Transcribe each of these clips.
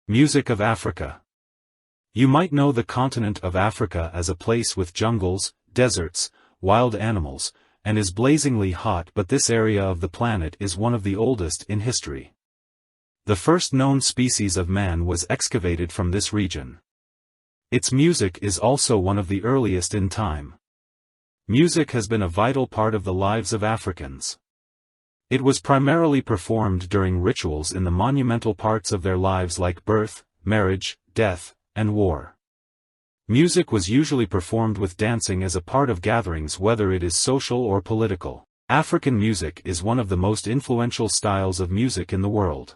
Music of Africa. You might know the continent of Africa as a place with jungles, deserts, wild animals, and is blazingly hot, but this area of the planet is one of the oldest in history. The first known species of man was excavated from this region. Its music is also one of the earliest in time. Music has been a vital part of the lives of Africans. It was primarily performed during rituals in the monumental parts of their lives like birth, marriage, death, and war. Music was usually performed with dancing as a part of gatherings, whether it is social or political. African music is one of the most influential styles of music in the world.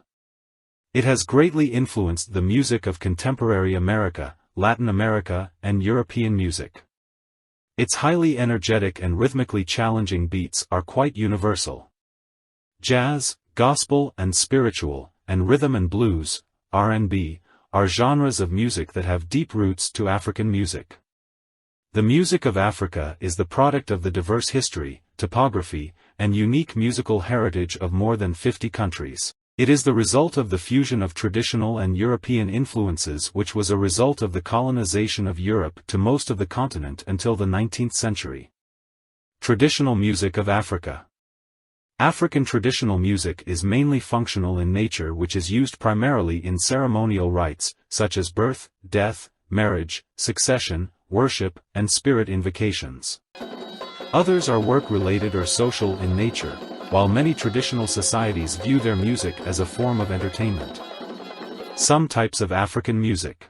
It has greatly influenced the music of contemporary America, Latin America, and European music. Its highly energetic and rhythmically challenging beats are quite universal. Jazz, gospel and spiritual, and rhythm and blues, R&B, are genres of music that have deep roots to African music. The music of Africa is the product of the diverse history, topography, and unique musical heritage of more than 50 countries. It is the result of the fusion of traditional and European influences, which was a result of the colonization of Europe to most of the continent until the 19th century. Traditional music of Africa. African traditional music is mainly functional in nature, which is used primarily in ceremonial rites, such as birth, death, marriage, succession, worship, and spirit invocations. Others are work-related or social in nature, while many traditional societies view their music as a form of entertainment. Some types of African music.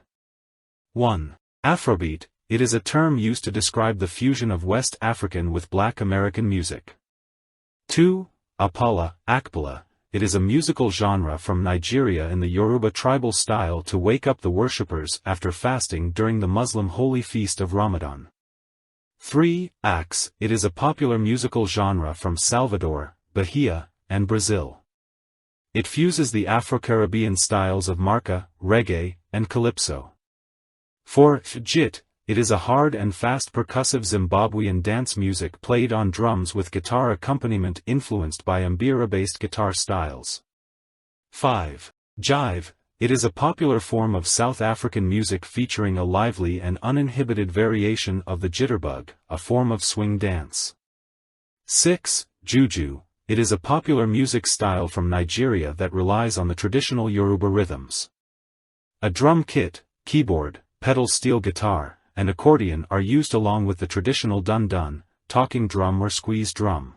1. Afrobeat. It is a term used to describe the fusion of West African with Black American music. 2. Akpala. It is a musical genre from Nigeria in the Yoruba tribal style to wake up the worshippers after fasting during the Muslim holy feast of Ramadan. 3. Axe. It is a popular musical genre from Salvador, Bahia, and Brazil. It fuses the Afro-Caribbean styles of marca, reggae, and calypso. 4. Jit. It is a hard and fast percussive Zimbabwean dance music played on drums with guitar accompaniment influenced by mbira-based guitar styles. 5. Jive. It is a popular form of South African music featuring a lively and uninhibited variation of the jitterbug, a form of swing dance. 6. Juju. It is a popular music style from Nigeria that relies on the traditional Yoruba rhythms. A drum kit, keyboard, pedal steel guitar, and accordion are used along with the traditional dun-dun, talking drum or squeeze drum.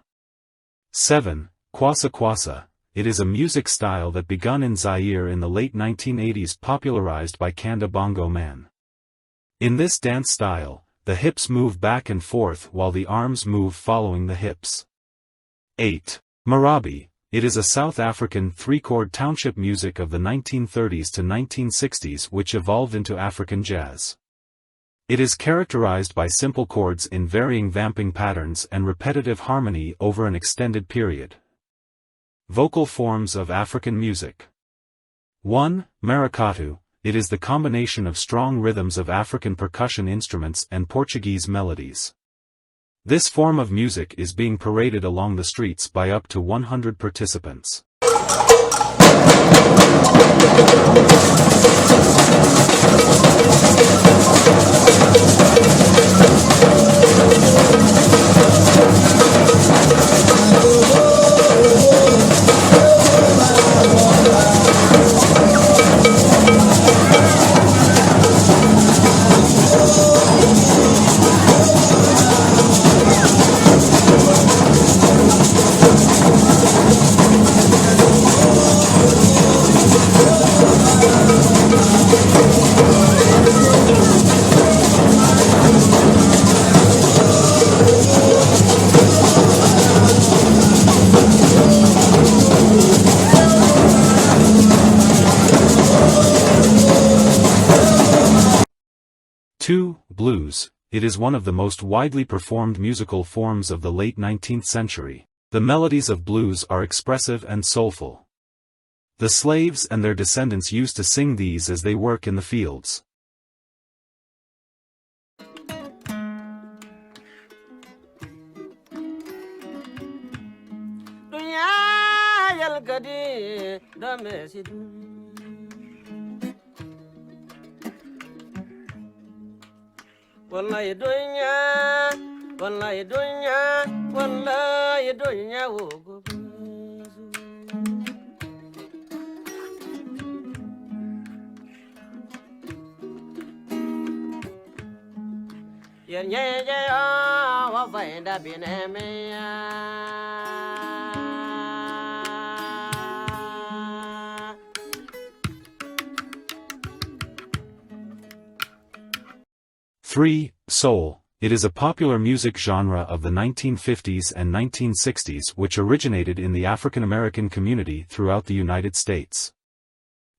7. Kwasa. It is a music style that begun in Zaire in the late 1980s, popularized by Kanda Bongo Man. In this dance style, the hips move back and forth while the arms move following the hips. 8. Marabi. It is a South African three-chord township music of the 1930s to 1960s which evolved into African jazz. It is characterized by simple chords in varying vamping patterns and repetitive harmony over an extended period. Vocal forms of African music. 1. Maracatu. It is the combination of strong rhythms of African percussion instruments and Portuguese melodies. This form of music is being paraded along the streets by up to 100 participants. 2. Blues. It is one of the most widely performed musical forms of the late 19th century. The melodies of blues are expressive and soulful. The slaves and their descendants used to sing these as they work in the fields. Wallahi dunya, wallahi dunya, wallahi dunya wogo. Yeah, yeah, yeah, wa find up in me. 3. Soul. It is a popular music genre of the 1950s and 1960s which originated in the African American community throughout the United States.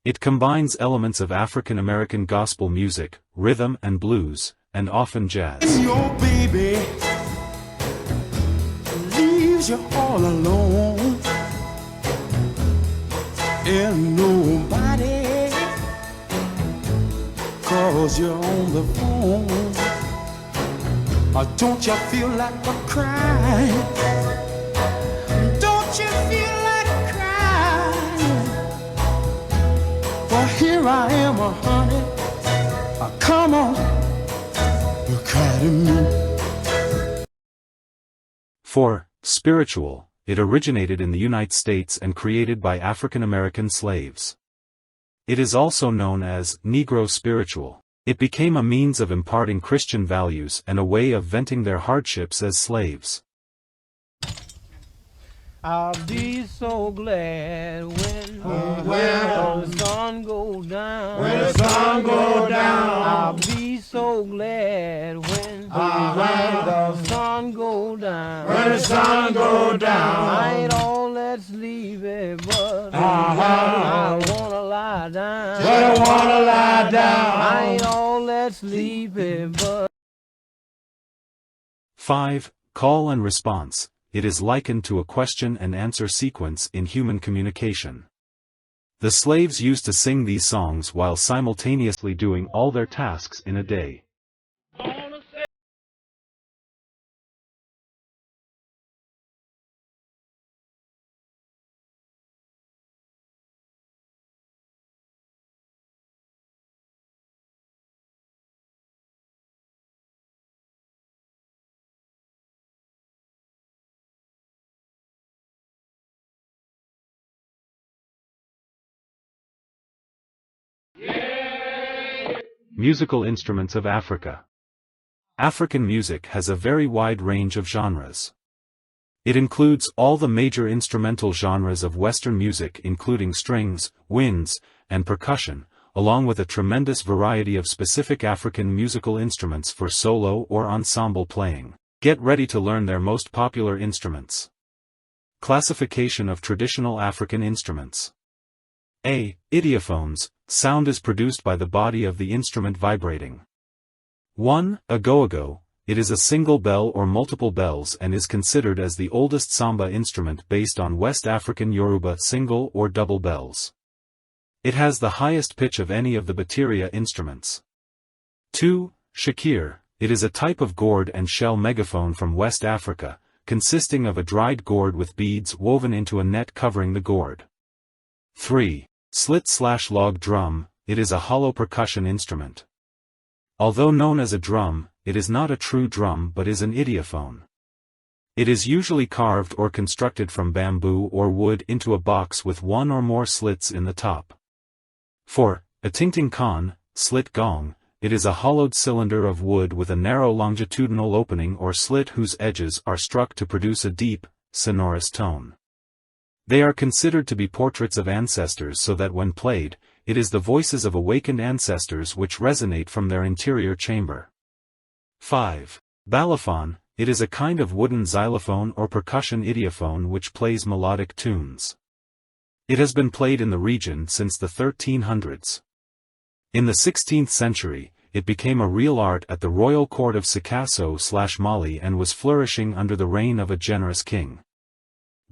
It combines elements of African American gospel music, rhythm and blues, and often jazz. Your baby leaves you all alone, and nobody calls you on the phone. Don't you feel like a crying? Don't you feel like crying? Well, here I am, honey. Come on, cry to me. 4. Spiritual. It originated in the United States and created by African American slaves. It is also known as Negro spiritual. It became a means of imparting Christian values and a way of venting their hardships as slaves. I'll be so glad when the sun goes down. When the sun goes down. I'll be so glad when the sun goes down. When the sun goes down. I ain't all that sleepy, but I wanna lie down. But I wanna lie down. I ain't all that sleepy, but 5. Call and response. It is likened to a question and answer sequence in human communication. The slaves used to sing these songs while simultaneously doing all their tasks in a day. Musical instruments of Africa. African music has a very wide range of genres. It includes all the major instrumental genres of Western music including strings, winds, and percussion, along with a tremendous variety of specific African musical instruments for solo or ensemble playing. Get ready to learn their most popular instruments. Classification of traditional African instruments. A. Idiophones. Sound is produced by the body of the instrument vibrating. 1. Agoago. It is a single bell or multiple bells and is considered as the oldest samba instrument based on West African Yoruba single or double bells. It has the highest pitch of any of the bateria instruments. 2. Shakir. It is a type of gourd and shell megaphone from West Africa, consisting of a dried gourd with beads woven into a net covering the gourd. 3. Slit/log drum. It is a hollow percussion instrument. Although known as a drum, it is not a true drum but is an idiophone. It is usually carved or constructed from bamboo or wood into a box with one or more slits in the top. 4. A tingting kan, slit gong. It is a hollowed cylinder of wood with a narrow longitudinal opening or slit whose edges are struck to produce a deep, sonorous tone. They are considered to be portraits of ancestors so that when played, it is the voices of awakened ancestors which resonate from their interior chamber. 5. Balafon. It is a kind of wooden xylophone or percussion idiophone which plays melodic tunes. It has been played in the region since the 1300s. In the 16th century, it became a real art at the royal court of Sikasso/Mali and was flourishing under the reign of a generous king.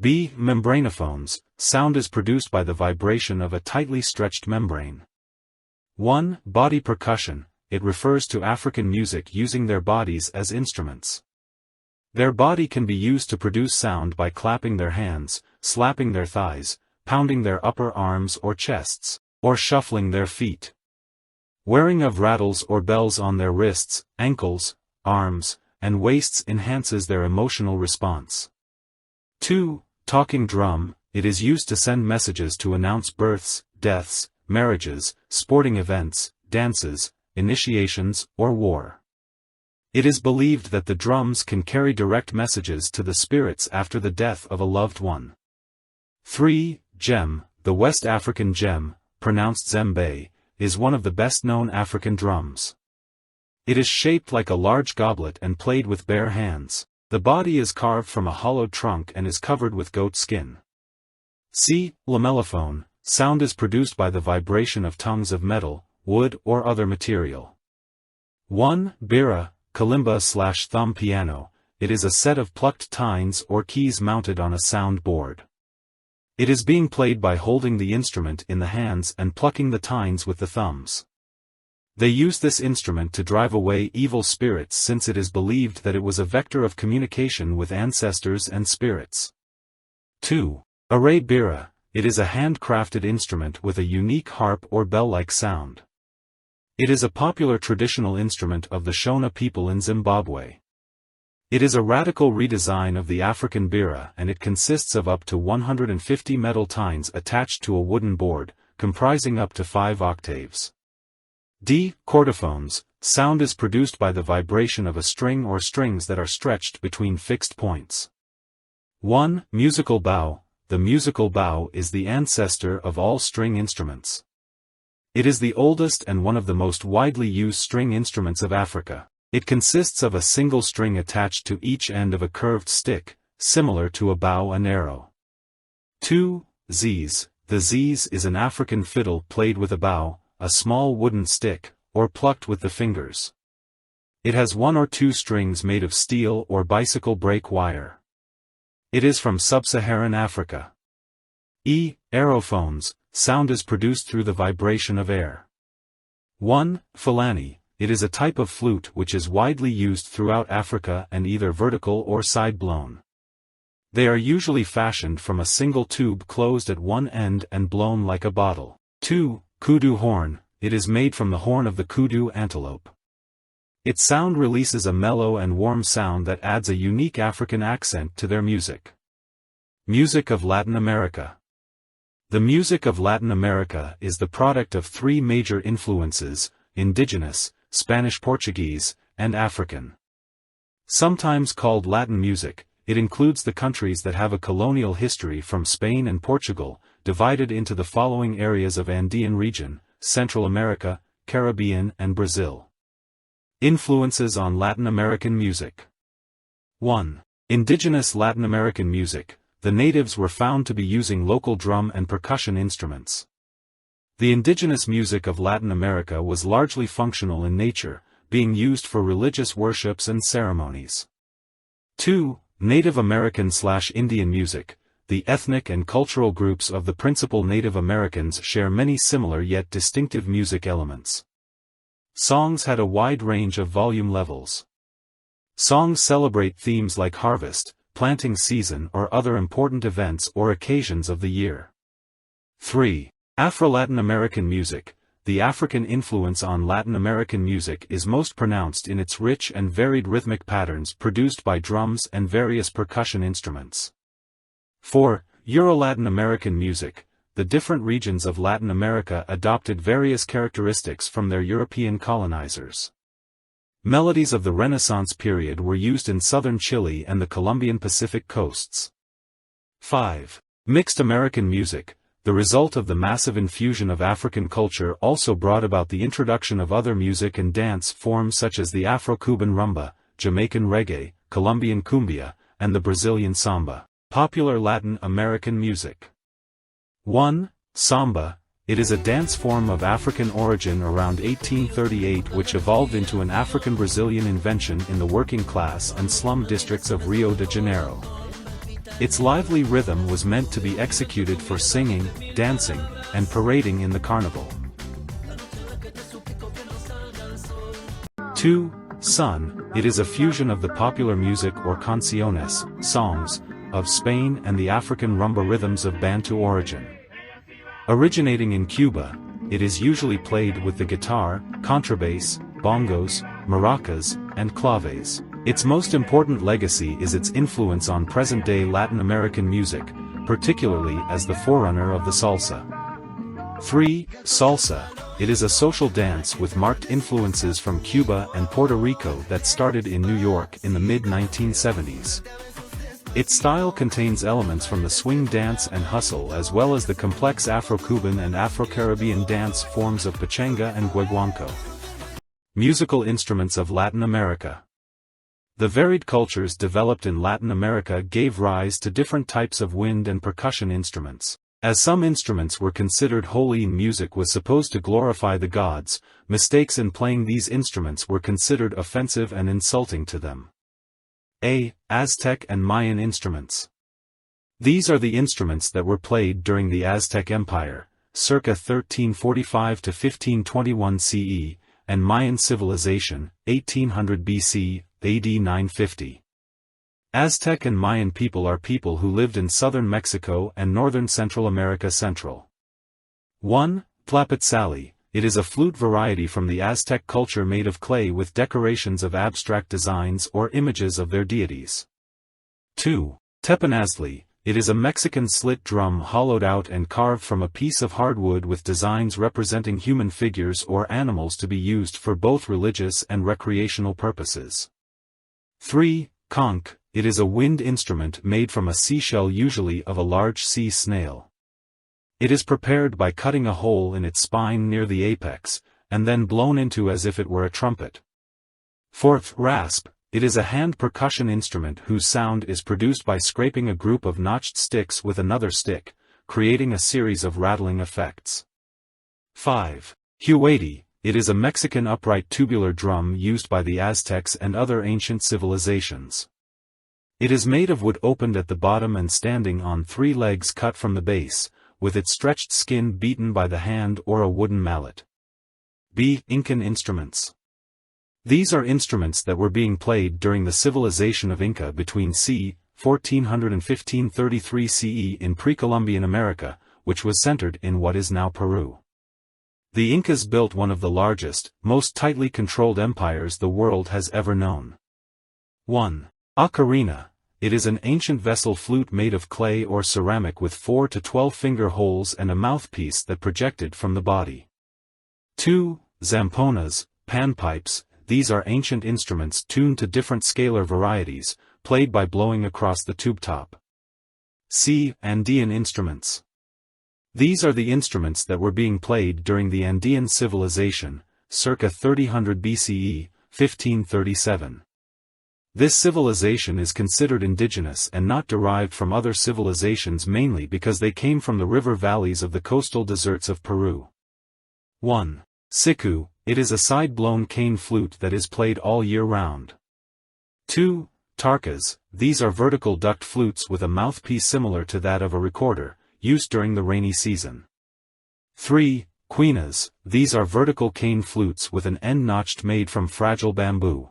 B. Membranophones. Sound is produced by the vibration of a tightly stretched membrane. 1. Body percussion. It refers to African music using their bodies as instruments. Their body can be used to produce sound by clapping their hands, slapping their thighs, pounding their upper arms or chests, or shuffling their feet. Wearing of rattles or bells on their wrists, ankles, arms, and waists enhances their emotional response. 2. Talking drum. It is used to send messages to announce births, deaths, marriages, sporting events, dances, initiations, or war. It is believed that the drums can carry direct messages to the spirits after the death of a loved one. 3. Djem. The West African djem, pronounced Zembe, is one of the best-known African drums. It is shaped like a large goblet and played with bare hands. The body is carved from a hollowed trunk and is covered with goat skin. C. Lamellophone. Sound is produced by the vibration of tongues of metal, wood or other material. 1. Bira, kalimba/thumb piano. It is a set of plucked tines or keys mounted on a sound board. It is being played by holding the instrument in the hands and plucking the tines with the thumbs. They use this instrument to drive away evil spirits since it is believed that it was a vector of communication with ancestors and spirits. 2. Array bira. It is a handcrafted instrument with a unique harp or bell-like sound. It is a popular traditional instrument of the Shona people in Zimbabwe. It is a radical redesign of the African bira and it consists of up to 150 metal tines attached to a wooden board, comprising up to 5 octaves. D. Chordophones. Sound is produced by the vibration of a string or strings that are stretched between fixed points. 1. Musical bow. The musical bow is the ancestor of all string instruments. It is the oldest and one of the most widely used string instruments of Africa. It consists of a single string attached to each end of a curved stick, similar to a bow and arrow. 2. Zeze. The zeze is an African fiddle played with a bow, a small wooden stick, or plucked with the fingers. It has 1 or 2 strings made of steel or bicycle brake wire. It is from sub-Saharan Africa. E. Aerophones. Sound is produced through the vibration of air. 1. Fulani. It is a type of flute which is widely used throughout Africa and either vertical or side-blown. They are usually fashioned from a single tube closed at one end and blown like a bottle. 2. Kudu horn. It is made from the horn of the kudu antelope. Its sound releases a mellow and warm sound that adds a unique African accent to their music. Music of Latin America. The music of Latin America is the product of 3 major influences: indigenous, Spanish Portuguese, and African. Sometimes called Latin music, it includes the countries that have a colonial history from Spain and Portugal, divided into the following areas of Andean region, Central America, Caribbean and Brazil. Influences on Latin American music. 1. Indigenous Latin American music. The natives were found to be using local drum and percussion instruments. The indigenous music of Latin America was largely functional in nature, being used for religious worships and ceremonies. 2. Native American/Indian music. The ethnic and cultural groups of the principal Native Americans share many similar yet distinctive music elements. Songs had a wide range of volume levels. Songs celebrate themes like harvest, planting season or other important events or occasions of the year. 3. Afro-Latin American music. The African influence on Latin American music is most pronounced in its rich and varied rhythmic patterns produced by drums and various percussion instruments. 4. Euro-Latin American music. The different regions of Latin America adopted various characteristics from their European colonizers. Melodies of the Renaissance period were used in southern Chile and the Colombian Pacific coasts. 5. Mixed American music. The result of the massive infusion of African culture also brought about the introduction of other music and dance forms such as the Afro-Cuban rumba, Jamaican reggae, Colombian cumbia, and the Brazilian samba. Popular Latin American music. 1. Samba. It is a dance form of African origin around 1838 which evolved into an African-Brazilian invention in the working class and slum districts of Rio de Janeiro. Its lively rhythm was meant to be executed for singing, dancing, and parading in the carnival. 2. Son. It is a fusion of the popular music or canciones, songs, of Spain and the African rumba rhythms of Bantu origin. Originating in Cuba, it is usually played with the guitar, contrabass, bongos, maracas, and claves. Its most important legacy is its influence on present-day Latin American music, particularly as the forerunner of the salsa. 3. Salsa. It is a social dance with marked influences from Cuba and Puerto Rico that started in New York in the mid-1970s. Its style contains elements from the swing dance and hustle as well as the complex Afro-Cuban and Afro-Caribbean dance forms of pachanga and guaguanco. Musical instruments of Latin America. The varied cultures developed in Latin America gave rise to different types of wind and percussion instruments. As some instruments were considered holy and music was supposed to glorify the gods, mistakes in playing these instruments were considered offensive and insulting to them. A. Aztec and Mayan instruments. These are the instruments that were played during the Aztec Empire, circa 1345 to 1521 CE, and Mayan civilization, 1800 BC, AD 950. Aztec and Mayan people are people who lived in southern Mexico and northern Central America Central. 1. Tlapatzali. It is a flute variety from the Aztec culture made of clay with decorations of abstract designs or images of their deities. 2. Teponaztli. It is a Mexican slit drum hollowed out and carved from a piece of hardwood with designs representing human figures or animals to be used for both religious and recreational purposes. 3. Conch. It is a wind instrument made from a seashell, usually of a large sea snail. It is prepared by cutting a hole in its spine near the apex, and then blown into as if it were a trumpet. 4. Rasp. It is a hand percussion instrument whose sound is produced by scraping a group of notched sticks with another stick, creating a series of rattling effects. 5. Huete. It is a Mexican upright tubular drum used by the Aztecs and other ancient civilizations. It is made of wood opened at the bottom and standing on 3 legs cut from the base, with its stretched skin beaten by the hand or a wooden mallet. B. Incan instruments. These are instruments that were being played during the civilization of Inca between c. 1400 and 1533 CE in pre-Columbian America, which was centered in what is now Peru. The Incas built one of the largest, most tightly controlled empires the world has ever known. 1. Ocarina. It is an ancient vessel flute made of clay or ceramic with 4 to 12 finger holes and a mouthpiece that projected from the body. 2. Zamponas, panpipes. These are ancient instruments tuned to different scalar varieties, played by blowing across the tube top. C. Andean instruments. These are the instruments that were being played during the Andean civilization, circa 3000 BCE, 1537. This civilization is considered indigenous and not derived from other civilizations mainly because they came from the river valleys of the coastal deserts of Peru. 1. Siku. It is a side-blown cane flute that is played all year round. 2. Tarkas. These are vertical duct flutes with a mouthpiece similar to that of a recorder, used during the rainy season. 3. Quenas. These are vertical cane flutes with an end notched made from fragile bamboo.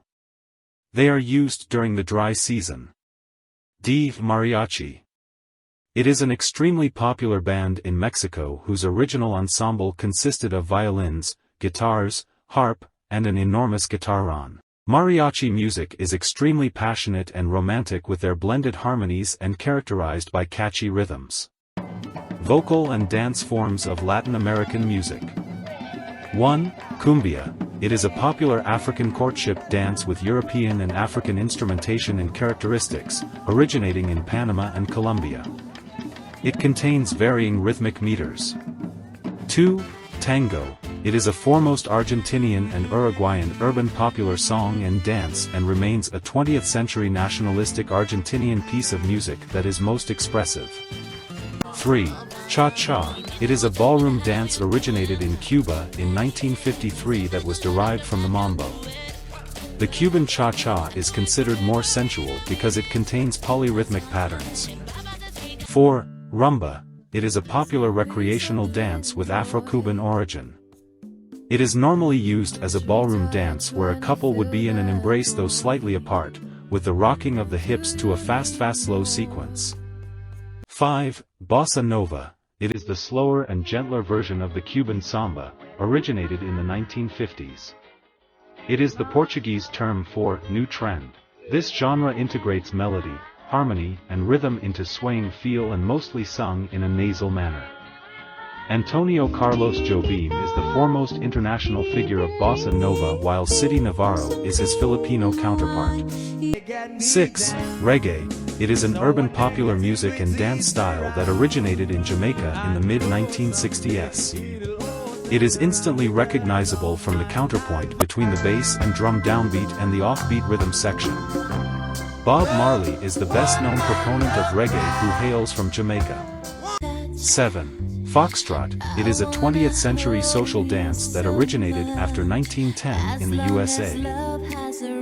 They are used during the dry season. D. Mariachi. It is an extremely popular band in Mexico whose original ensemble consisted of violins, guitars, harp, and an enormous guitarron. Mariachi music is extremely passionate and romantic with their blended harmonies and characterized by catchy rhythms. Vocal and dance forms of Latin American music. 1. Cumbia. It is a popular African courtship dance with European and African instrumentation and characteristics, originating in Panama and Colombia. It contains varying rhythmic meters. 2. Tango. It is a foremost Argentinian and Uruguayan urban popular song and dance and remains a 20th-century nationalistic Argentinian piece of music that is most expressive. 3. Cha-cha. It is a ballroom dance originated in Cuba in 1953 that was derived from the mambo. The Cuban cha-cha is considered more sensual because it contains polyrhythmic patterns. 4. Rumba. It is a popular recreational dance with Afro-Cuban origin. It is normally used as a ballroom dance where a couple would be in an embrace though slightly apart, with the rocking of the hips to a fast-slow sequence. 5. Bossa Nova. It is the slower and gentler version of the Cuban samba, originated in the 1950s. It is the Portuguese term for new trend. This genre integrates melody, harmony, and rhythm into swaying feel and mostly sung in a nasal manner. Antonio Carlos Jobim is the foremost international figure of bossa nova, while City Navarro is his Filipino counterpart. 6. Reggae. It is an urban popular music and dance style that originated in Jamaica in the mid-1960s. It is instantly recognizable from the counterpoint between the bass and drum downbeat and the offbeat rhythm section. Bob Marley is the best-known proponent of reggae who hails from Jamaica. 7. Foxtrot. It is a 20th-century social dance that originated after 1910 in the USA.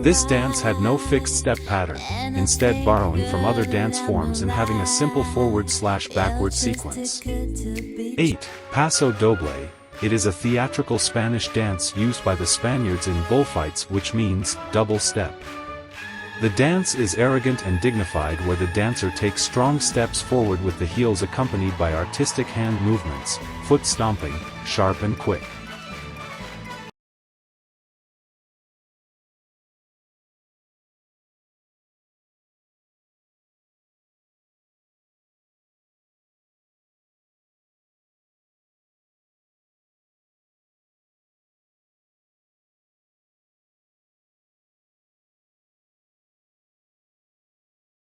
This dance had no fixed step pattern, instead borrowing from other dance forms and having a simple forward/backward sequence. 8. Paso Doble. It is a theatrical Spanish dance used by the Spaniards in bullfights, which means double step. The dance is arrogant and dignified, where the dancer takes strong steps forward with the heels accompanied by artistic hand movements, foot stomping, sharp and quick.